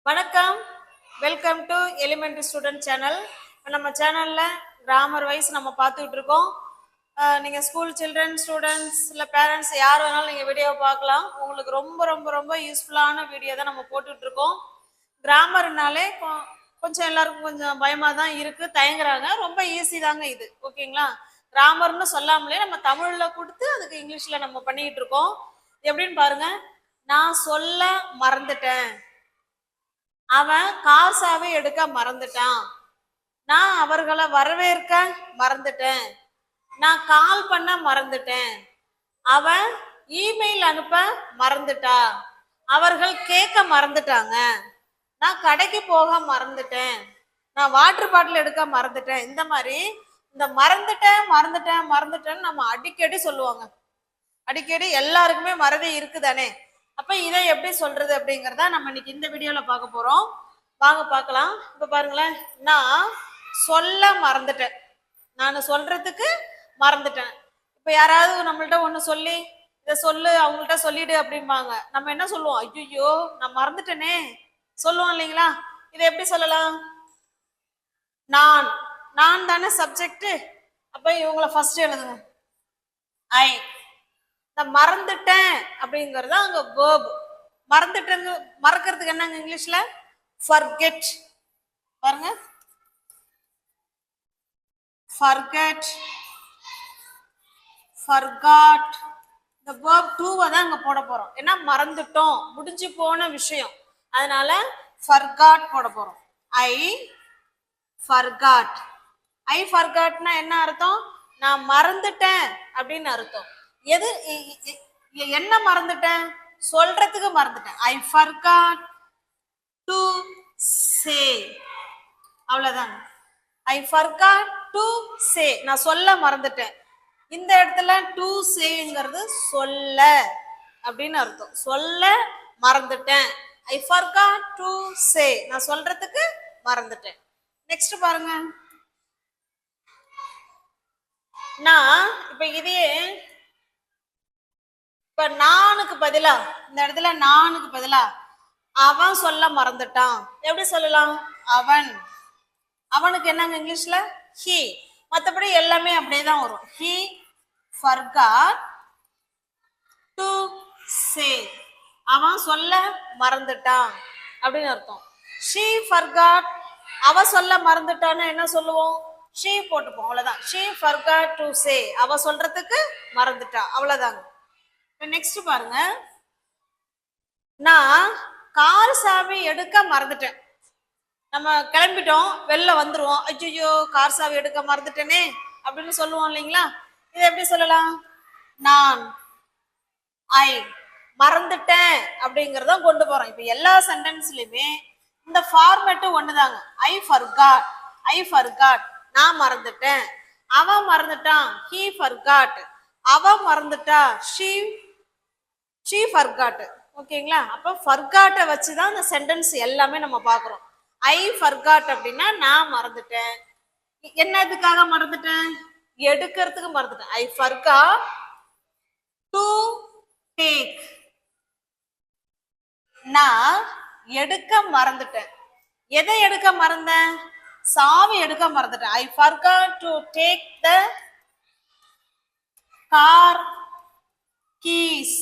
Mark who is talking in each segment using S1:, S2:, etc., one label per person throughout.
S1: வணக்கம், welcome to elementary student channel. நம்ம சேனலில் கிராமர் வைஸ் நம்ம பார்த்துக்கிட்டு இருக்கோம். நீங்கள் ஸ்கூல் சில்ட்ரன், ஸ்டூடெண்ட்ஸ் இல்லை பேரண்ட்ஸ் யார் வேணாலும் நீங்கள் வீடியோவை பார்க்கலாம். உங்களுக்கு ரொம்ப ரொம்ப ரொம்ப யூஸ்ஃபுல்லான வீடியோ தான் நம்ம போட்டுக்கிட்டு இருக்கோம். கிராமர்னாலே கொஞ்சம் எல்லாருக்கும் கொஞ்சம் பயமாக தான் இருக்குது, தயங்குறாங்க. ரொம்ப ஈஸி தாங்க இது, ஓகேங்களா? கிராமர்னு சொல்லாமலே நம்ம தமிழில் கொடுத்து அதுக்கு இங்கிலீஷில் நம்ம பண்ணிக்கிட்டு இருக்கோம். எப்படின்னு பாருங்க. நான் சொல்ல மறந்துட்டேன், அவன் காசாவை எடுக்க மறந்துட்டான், நான் அவர்களை வரவேற்க மறந்துட்டேன், நான் கால் பண்ண மறந்துட்டேன், அவன் இமெயில் அனுப்ப மறந்துட்டா, அவர்கள் கேட்க மறந்துட்டாங்க, நான் கடைக்கு போக மறந்துட்டேன், நான் வாட்டர் பாட்டில் எடுக்க மறந்துட்டேன். இந்த மாதிரி இந்த மறந்துட்டேன் மறந்துட்டேன் மறந்துட்டேன்னு நம்ம அடிக்கடி சொல்லுவாங்க. அடிக்கடி எல்லாருக்குமே மறதி இருக்குதானே. அப்ப இதை எப்படி சொல்றது அப்படிங்கிறத நம்ம இன்னைக்கு இந்த வீடியோல பார்க்க போறோம். வாங்க பார்க்கலாம். இப்ப பாருங்களேன், நான் சொல்ல மறந்துட்டேன், நான் சொல்றதுக்கு மறந்துட்டேன். இப்ப யாராவது நம்மள்ட்ட ஒண்ணு சொல்லி இதை சொல்லு, அவங்கள்ட்ட சொல்லிடு அப்படிம்பாங்க. நம்ம என்ன சொல்லுவோம்? ஐயோ நான் மறந்துட்டேனே சொல்லுவோம் இல்லைங்களா? இதை எப்படி சொல்லலாம்? நான் நான் தானே சப்ஜெக்ட். அப்ப இவங்களை ஃபர்ஸ்ட் எழுதுங்க. ஐ. மறந்துட்டேன் அப்படிங்கறது அங்க verb. மறந்துட்டேங்க, மறக்கிறதுக்கு என்னங்க இங்கிலீஷ்ல? forget. பாருங்க, forget, forgot. இந்த verb to தான் அங்க போட போறோம். ஏன்னா மறந்துட்டோம், முடிஞ்சு போன விஷயம், அதனால forgot போட போறோம். I forgot. I forgotனா என்ன அர்த்தம்? நான் மறந்துட்டேன் அப்படின்னு அர்த்தம். எது என்ன மறந்துட்டேன்? சொல்றதுக்கு மறந்துட்டேன். I forgot to say. அவ்வளவுதான். I forgot to say. நான் சொல்ல மறந்துட்டேன். இந்த இடத்துல to sayங்கிறது சொல்ல அப்படின்னு அர்த்தம். சொல்ல மறந்துட்டேன். I forgot to say. நான் சொல்றதுக்கு மறந்துட்டேன். நெக்ஸ்ட் பாருங்க. நான் இப்ப இதையே இப்ப நானுக்கு பதிலா, இந்த இடத்துல நானுக்கு பதிலா அவன் சொல்ல மறந்துட்டான். எப்படி சொல்லலாம்? அவன். அவனுக்கு என்னங்க இங்கிலீஷ்ல? he. மற்றபடி எல்லாமே அப்படியே தான் வரும். he forgot to say. அவன் சொல்ல மறந்துட்டான் அப்படின்னு அர்த்தம். she forgot. அவ சொல்ல மறந்துட்டான்னு என்ன சொல்லுவோம்? she போட்டுப்போம், அவ்வளவுதான். she forgot to say. அவ சொல்றதுக்கு மறந்துட்டா, அவ்வளவுதாங்க. நெக்ஸ்ட் பாருங்க. நான் கார் சாவி எடுக்க மறந்துட்டேன். நம்ம கிளம்பிட்டோம், வெளில வந்துருவோம், ஐயோ கார் சாவி எடுக்க மறந்துட்டேனே அப்படின்னு சொல்லுவோம் இல்லைங்களா? இதை எப்படி சொல்லலாம்? நான் ஐ மறந்துட்டேன் அப்படிங்கறத கொண்டு போறோம். இப்ப எல்லா சென்டென்ஸ்லயுமே இந்த ஃபார்மேட்டு ஒண்ணுதாங்க. I forgot. ஐ ஃபர்காட், நான் மறந்துட்டேன். அவன் மறந்துட்டான், he forgot. அவ மறந்துட்டா, she forgot. ஓகேங்களா? அப்ப forgot வச்சுதான் இந்த சென்டென்ஸ் எல்லாமே நம்ம பார்க்கிறோம். I forgot அப்படின்னா நான் மறந்துட்டேன். என்னதுக்காக மறந்துட்டேன்? எடுக்கிறதுக்கு மறந்துட்டேன். I forgot to take. நான் எடுக்க மறந்துட்டேன். எதை எடுக்க மறந்தேன்? சாவி எடுக்க மறந்துட்டேன். I forgot to take the car keys.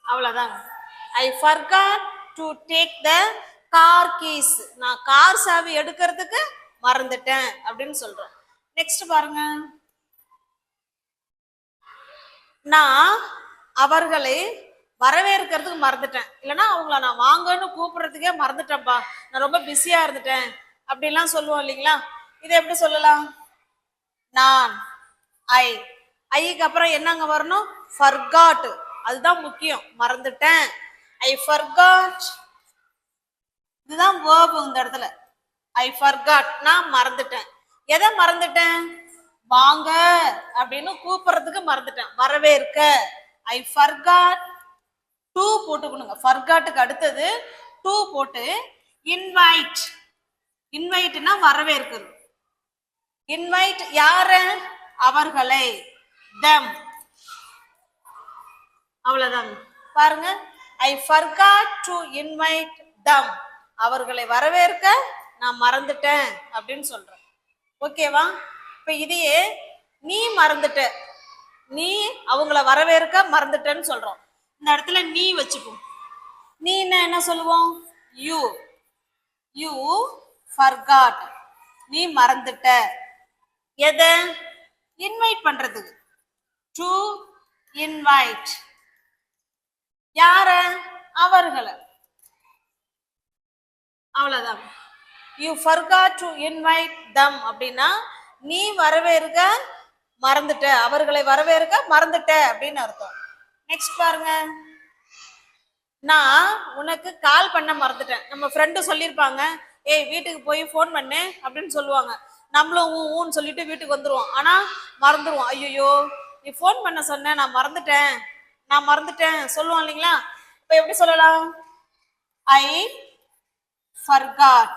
S1: அவ்வளவுதான். I forgot to take the car keys. நான் கார் சாவி எடுக்கிறதுக்கு மறந்துட்டேன் அப்படின்னு சொல்றேன். நெக்ஸ்ட் பாருங்க. நான் அவர்களை வரவேற்கிறதுக்கு மறந்துட்டேன். இல்லைன்னா அவங்கள நான் வாங்கன்னு கூப்பிடுறதுக்கே மறந்துட்டேன்ப்பா, நான் ரொம்ப பிஸியா இருந்துட்டேன் அப்படின்லாம் சொல்லுவோம் இல்லைங்களா? இதை எப்படி சொல்லலாம்? நான் ஐ. ஐக்கு அப்புறம் என்னங்க வரணும்? forgot. அதுதான் முக்கியம். மறந்துட்டேன். I forgot. இதுதான் verb இந்த இடத்துல. I forgot, நான் மறந்துட்டேன். எதை மறந்துட்டேன்? வாங்க அப்படின்னு கூப்பிடுறதுக்கு மறந்துட்டேன், வரவேற்க. I forgot to போட்டுக்கணுங்க. forgotக்கு அடுத்தது to போட்டு invite. இன்வைட்னா வரவேற்கிறது. இன்வைட் யார? அவர்களை, them. அவ்வளவுதான். பாருங்க, I forgot to invite them. அவர்களை வரவேற்க நான் மறந்துட்டேன் அப்படின்னு சொல்றேன். ஓகேவா? இப்ப இதையே நீ மறந்துட்ட, நீ அவங்கள வரவேற்க மறந்துட்டேன்னு சொல்றோம். இந்த இடத்துல நீ வச்சுப்போம். நீ என்ன சொல்லுவோம்? யூ. You forgot. நீ மறந்துட்ட. எதை? இன்வைட் பண்றதுக்கு. To invite. யார? அவர்களை. அவ்வளவுதான். You forgot to invite them அப்படின்னா நீ வரவேற்க மறந்துட்ட, அவர்களை வரவேற்க மறந்துட்ட அப்படின்னு அர்த்தம். நெக்ஸ்ட் பாருங்க. நான் உனக்கு கால் பண்ண மறந்துட்டேன். நம்ம ஃப்ரெண்டு சொல்லியிருப்பாங்க, ஏய் வீட்டுக்கு போய் ஃபோன் பண்ணு அப்படின்னு சொல்லுவாங்க. நம்மளும் ஊன்னு சொல்லிட்டு வீட்டுக்கு வந்துருவோம். ஆனா மறந்துடுவோம். ஐயோ நீ ஃபோன் பண்ண சொன்ன, நான் மறந்துட்டேன் சொல்லுவோம் இல்லைங்களா? இப்ப எப்படி சொல்லலாம்? ஐ forgot.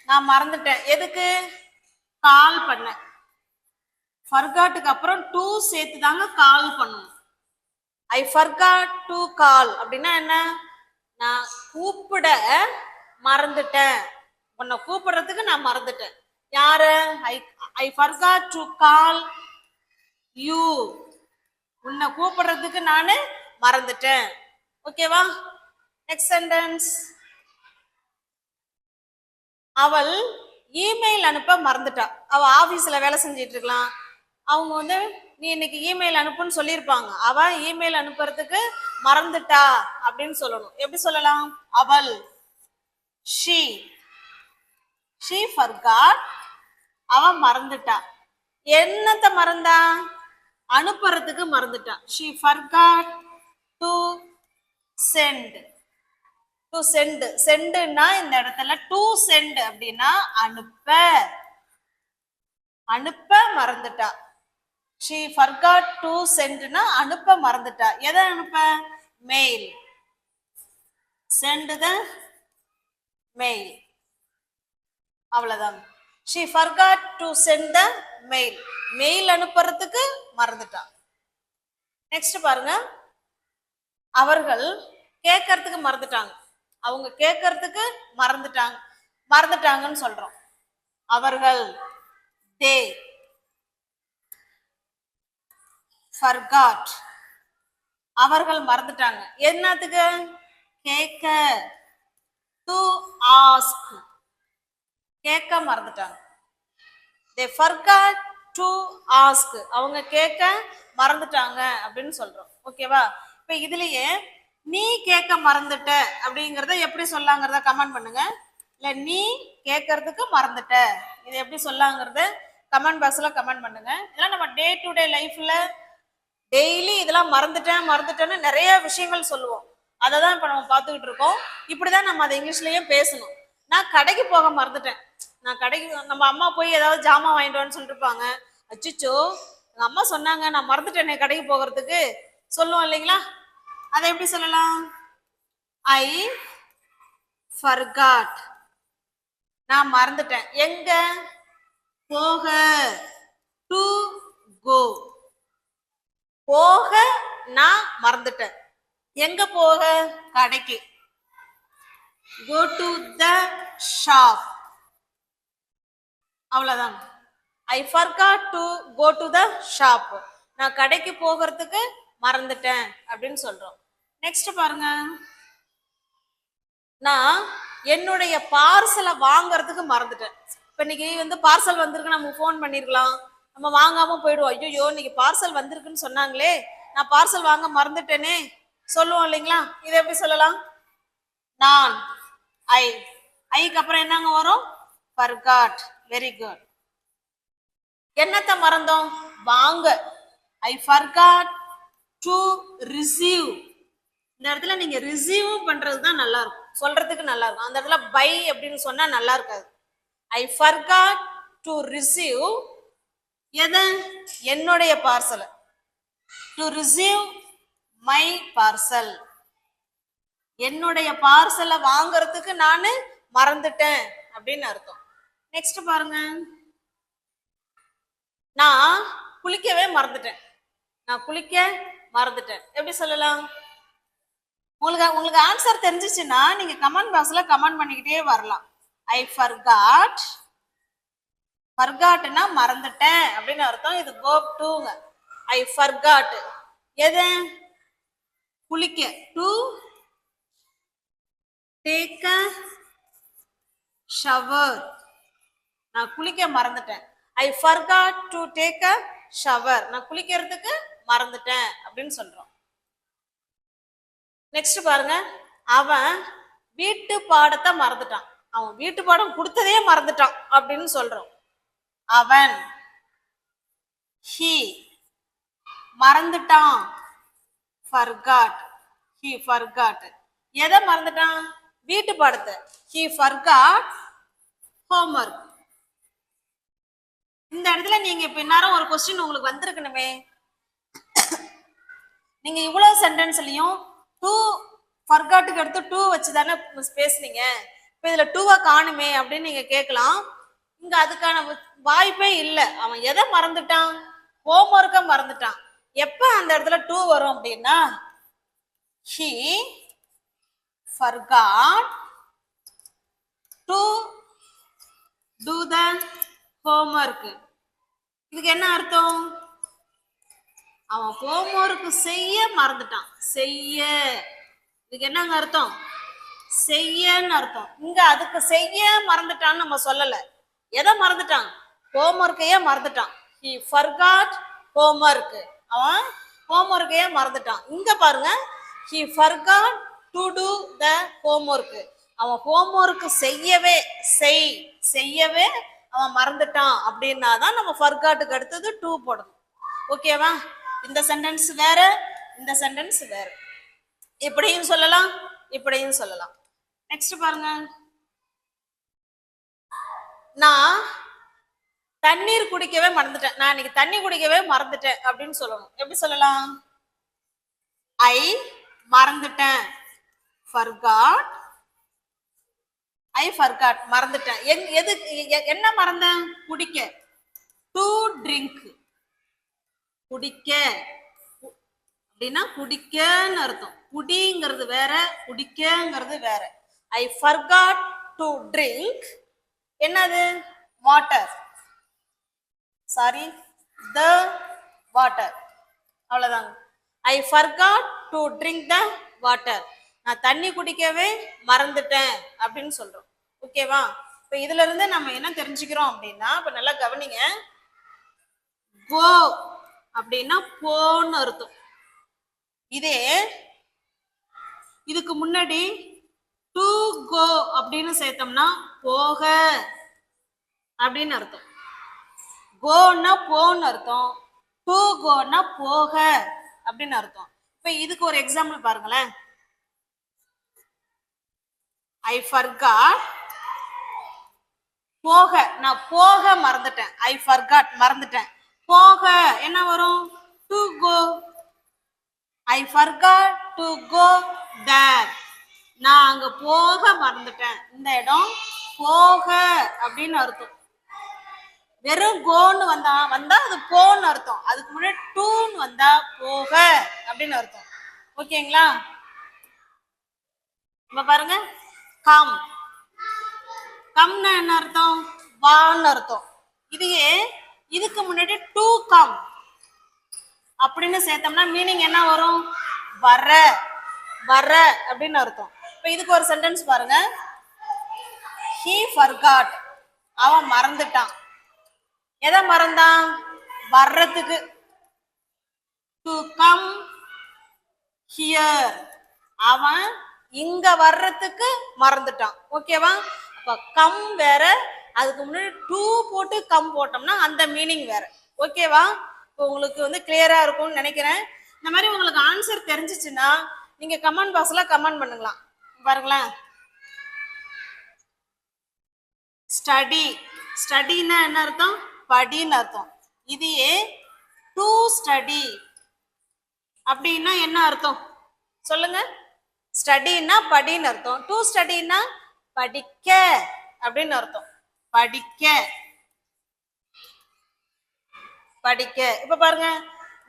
S1: நான் மறந்துட்டேன். எதுக்கு? கால் பண்ண. forgotக்கு அப்புறம் டு சேர்த்து தாங்க கால் பண்ணணும். ஐ forgot to call அப்படின்னா என்ன? நான் கூப்பிட மறந்துட்டேன். உன்னை கூப்பிடுறதுக்கு நான் மறந்துட்டேன். யாரு? ஐ forgot to call you. உன்னை கூப்பிடுறதுக்கு நானு மறந்துட்டேன். ஓகேவா? Next sentence. அவள் இமெயில் அனுப்ப மறந்துட்டா. அவ ஆபீஸ்ல வேலை செஞ்சிட்டு இருக்கலாம். அவங்க நீ இன்னைக்கு இமெயில் அனுப்புன்னு சொல்லியிருப்பாங்க. அவ இமெயில் அனுப்புறதுக்கு மறந்துட்டா அப்படின்னு சொல்லணும். எப்படி சொல்லலாம்? அவள். she forgot. அவ மறந்துட்டா. என்னத்த மறந்தா? அனுப்புறதுக்கு மறந்துட்டா. she forgot to send. To send. சென்ட்னா இந்த இடத்துல டு சென்ட் அப்படின்னா அனுப்ப மறந்துட்டா. she forgot to sendனா அனுப்ப மறந்துட்டா. எதை அனுப்ப? மெயில். send the mail. அவ்வளவுதான். she forgot to send the mail. Mail அனுப்புறதுக்கு மறந்துட்டா. நெக்ஸ்ட் பாருங்க. அவர்கள் கேட்கறதுக்கு மறந்துட்டாங்க. அவங்க கேட்கறதுக்கு மறந்துட்டாங்கன்னு சொல்றோம். அவர்கள் they forgot. அவர்கள் மறந்துட்டாங்க. என்னத்துக்கு? கேட்க. to ask. கேட்க மறந்துட்டாங்க. they forgot to ask. அவங்க கேட்க மறந்துட்டாங்க அப்படின்னு சொல்றோம். ஓகேவா? இப்ப இதுலயே நீ கேட்க மறந்துட்ட அப்படிங்கறத எப்படி சொல்லாங்கிறத கமெண்ட் பண்ணுங்க. இல்ல நீ கேட்கறதுக்கு மறந்துட்ட இது எப்படி சொல்லாங்கிறத கமெண்ட் பாக்ஸ்ல கமெண்ட் பண்ணுங்க. இதெல்லாம் நம்ம டே டு டே லைஃப்ல டெய்லி இதெல்லாம் மறந்துட்டேன்னு நிறைய விஷயங்கள் சொல்லுவோம். அதை தான் இப்ப நம்ம பார்த்துக்கிட்டு இருக்கோம். இப்படிதான் நம்ம அதை இங்கிலீஷ்லயும் பேசணும். நான் கடைக்கு போக மறந்துட்டேன். நம்ம அம்மா போய் ஏதாவது ஜாமான் வாங்கிட்டு வான்னு சொல்லிட்டு இருப்பாங்க. அச்சுச்சோ எங்க அம்மா சொன்னாங்க, நான் மறந்துட்டேனே கடைக்கு போகிறதுக்கு சொல்லுவோம் இல்லைங்களா? அதை எப்படி சொல்லலாம்? ஐ forgot. நான் மறந்துட்டேன். எங்க? போக. To go. போக நான் மறந்துட்டேன். எங்க போக? கடைக்கு. go to the shop. அவ்வளவுதான். ஐ forgot to go to the shop. நான் கடைக்கு போகிறதுக்கு மறந்துட்டேன் அப்படின்னு சொல்றோம். நெக்ஸ்ட் பாருங்க. நான் என்னுடைய பார்சலை வாங்கறதுக்கு மறந்துட்டேன். இப்ப இன்னைக்கு பார்சல் வந்திருக்கு, நம்ம ஃபோன் பண்ணிருக்கலாம். நம்ம வாங்காம போயிடுவோம். ஐயோ இன்னைக்கு பார்சல் வந்திருக்குன்னு சொன்னாங்களே, நான் பார்சல் வாங்க மறந்துட்டேனே சொல்லுவோம் இல்லைங்களா? இதை எப்படி சொல்லலாம்? நான். ஐக்கு அப்புறம் என்னங்க வரும்? forgot. Very good. என்னத்த மறந்தோம்? வாங்க. ஐ forgot to receive. இந்த இடத்துல நீங்க ரிசீவ் பண்றதுதான் நல்லா இருக்கும், சொல்றதுக்கு நல்லா இருக்கும். அந்த இடத்துல பை அப்படின்னு சொன்னா நல்லா இருக்காது. ஐ forgot to receive. எது? என்னுடைய parcel. to receive my parcel. என்னுடைய பார்சலை வாங்கறதுக்கு நானு மறந்துட்டேன் அப்படின்னு அர்த்தம். நெக்ஸ்ட் பாருங்க. நான் குளிக்கவே மறந்துட்டேன். எப்படி சொல்லலாம்? உங்களுக்கு உங்களுக்கு ஆன்சர் தெரிஞ்சிச்சுன்னா நீங்க கமெண்ட் பாக்ஸ்ல கமெண்ட் பண்ணிக்கிட்டே வரலாம். I forgot. ஃபர்காட்னா மறந்துட்டேன் அப்படின்னு அர்த்தம். இது verb toங்க. I forgot. எது? குளிக்க. To take a shower. நான் குளிக்க மறந்துட்டேன். ஐ forgot to take a shower. நான் குளிக்கிறதுக்கு மறந்துட்டேன் அப்படின்னு சொல்றோம். நெக்ஸ்ட் பாருங்க, அவன் வீட்டு பாடத்தை மறந்துட்டான். அவன் வீட்டு பாடம் கொடுத்ததே மறந்துட்டான் அப்படின்னு சொல்றோம். அவன் he மறந்துட்டான். forgot. he forgot. எதை மறந்துட்டான்? வீட்டு பாடத்தை. he forgot homework. இந்த இடத்துல நீங்க இப்ப நேரம் ஒரு கொஸ்டின் உங்களுக்கு வந்திருக்கணுமே. நீங்க இவ்வளவு சென்டென்ஸ்லயும் டூ ஃபர்காட்டுக்கு அடுத்து டூ வச்சு தானே பேசுனீங்க. இப்ப இதுல டூவை காணுமே அப்படின்னு நீங்க கேட்கலாம். இங்க அதுக்கான வாய்ப்பே இல்லை. அவன் எதை மறந்துட்டான்? ஹோம்ஒர்க்க மறந்துட்டான். எப்ப அந்த இடத்துல டூ வரும் அப்படின்னா he forgot to do the homework. இதுக்கு என்ன அர்த்தம்? அவன் ஹோம்ஒர்க் செய்ய மறந்துட்டான். செய்ய, இதுக்கு என்னங்க அர்த்தம்? செய்யன்னு அர்த்தம். இங்க அதுக்கு செய்ய மறந்துட்டான்னு நம்ம சொல்லல. எதை மறந்துட்டான்? ஹோம்ஒர்க்கையே மறந்துட்டான். he forgot homework. அவன் ஹோம்ஒர்க்கையே மறந்துட்டான். இங்க பாருங்க, he forgot to do the homework. அவன் ஹோம்ஒர்க் செய்யவே அவன் மறந்துட்டான் அப்படின்னா தான் நம்ம ஃபர்காட்டுக்கு அடுத்தது டூ போடணும். ஓகேவா? இந்த சென்டென்ஸ் வேற, இந்த சென்டென்ஸ் வேற. இப்படியும் சொல்லலாம், இப்படியும் சொல்லலாம். நெக்ஸ்ட் பாருங்க, நான் தண்ணீர் குடிக்கவே மறந்துட்டேன். நான் இன்னைக்கு தண்ணி குடிக்கவே மறந்துட்டேன் அப்படின்னு சொல்லணும். எப்படி சொல்லலாம்? ஐ மறந்துட்டேன். forgot. ஐ forgot மறந்துட்டேன். எது என்ன மறந்தேன்? குடிக்க. To drink. குடிக்க அப்படின்னா குடிக்கன்னு அர்த்தம். குடிங்கிறது வேற, குடிக்கங்கிறது வேற. ஐ forgot டு ட்ரிங்க். என்னது? வாட்டர். Sorry, the water. அவ்வளவுதாங்க. ஐ forgot to drink the water. நான் தண்ணி குடிக்கவே மறந்துட்டேன் அப்படின்னு சொல்றோம். ஓகேவா? இப்ப இதுல இருந்து நம்ம என்ன தெரிஞ்சுக்கிறோம் அப்படின்னா, இப்ப நல்லா கவனிங்க. கோ அப்படின்னா போன்னு அர்த்தம். இதே இதுக்கு முன்னாடி டு கோ அப்படின்னு சேர்த்தோம்னா போக அப்படின்னு அர்த்தம். கோன்னா போன்னு அர்த்தம். டு கோன்னா போக அப்படின்னு அர்த்தம். இப்ப இதுக்கு ஒரு எக்ஸாம்பிள் பாருங்களேன். ஐ forgot போக. நான் போக மறந்துட்டேன். ஐ forgot மறந்துட்டேன். போக என்ன வரும்? To go. I forgot to go there. நான் அங்க போக மறந்துட்டேன். இந்த இடம் போக அப்படின்னு அர்த்தம். வெறும் கோன்னு வந்தா அது போன்னு அர்த்தம். அதுக்கு முன்னாடி டூன்னு வந்தா போக அப்படின்னு அர்த்தம். ஓகேங்களா? இப்ப பாருங்க, கம். கம்னா என்ன அர்த்தம்? வான்னு அர்த்தம். இதையே இதுக்கு முன்னாடி டு கம் அப்படின்னு சேர்த்தோம்னா மீனிங் என்ன வரும்? வர, வர அப்படின்னு அர்த்தம். இப்ப இதுக்கு ஒரு சென்டென்ஸ் பாருங்க. he forgot. அவன் மறந்துட்டான். எதை மறந்தான்? வர்றதுக்கு. To come here. அவன் இங்க வர்றதுக்கு மறந்துட்டான். ஓகேவா? அப்ப கம் வேற, அதுக்கு முன்னாடி டூ போட்டு கம் போட்டோம்னா அந்த மீனிங் வேற. ஓகேவா? இப்போ உங்களுக்கு கிளியரா இருக்கும்னு நினைக்கிறேன். இந்த மாதிரி உங்களுக்கு ஆன்சர் தெரிஞ்சிச்சுன்னா நீங்க கமெண்ட் பாக்ஸ்ல கமெண்ட் பண்ணுங்களா. பாருங்களேன், ஸ்டடி. ஸ்டடின்னா என்ன அர்த்தம்? படின்னு அர்த்தம். இதையே டு ஸ்டடி அப்படின்னா என்ன அர்த்தம் சொல்லுங்க? ஸ்டடின்னா படின்னு அர்த்தம். டு ஸ்டடின்னா படிக்க அப்படின்னு அர்த்தம். படிக்க, படிக்க. இப்ப பாருங்க,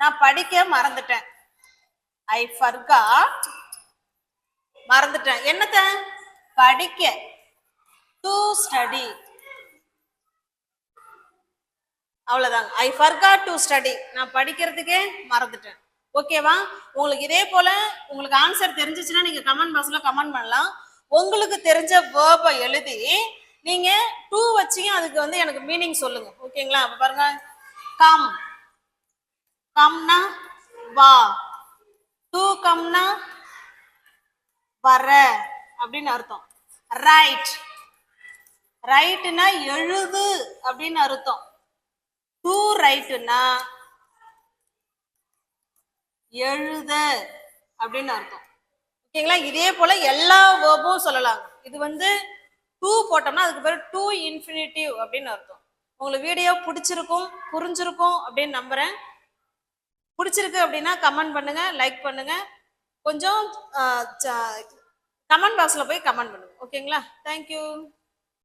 S1: நான் படிக்க மறந்துட்டேன். ஐ forgot மறந்துட்டேன். என்னத்த? படிக்க. To study. அவ்வளவுதாங்க. I forgot to study. நான் படிக்கிறதுக்கே மறந்துட்டேன். ஓகேவா? உங்களுக்கு இதே போல உங்களுக்கு ஆன்சர் தெரிஞ்சிச்சுன்னா நீங்க கமெண்ட் பாக்ஸ்ல கமெண்ட் பண்ணலாம். உங்களுக்கு தெரிஞ்ச வேர்பை எழுதி நீங்க டு வச்சியும் அதுக்கு வந்து எனக்கு மீனிங் சொல்லுங்க. ஓகேங்களா? அப்ப பாருங்க, கம். கம்னா வா. டு கம்னா வர அப்படின்னு அர்த்தம். ரைட். ரைட்னா எழுது அப்படின்னு அர்த்தம். டு ரைட்னா எழுத அப்படின்னு அர்த்தம். ஓகேங்களா? இதே போல எல்லா வேர்பும் சொல்லலாம். இது வந்து டூ போட்டோம்னா அதுக்கு பேர் டூ இன்ஃபினிட்டிவ் அப்படின்னு அர்த்தம். உங்களுக்கு வீடியோ பிடிச்சிருக்கும், புரிஞ்சிருக்கும் அப்படின்னு நம்புறேன். பிடிச்சிருக்கு அப்படின்னா கமெண்ட் பண்ணுங்க, லைக் பண்ணுங்க. கொஞ்சம் கமெண்ட் பாக்ஸ்ல போய் கமெண்ட் பண்ணுங்க. ஓகேங்களா? தேங்க்யூ.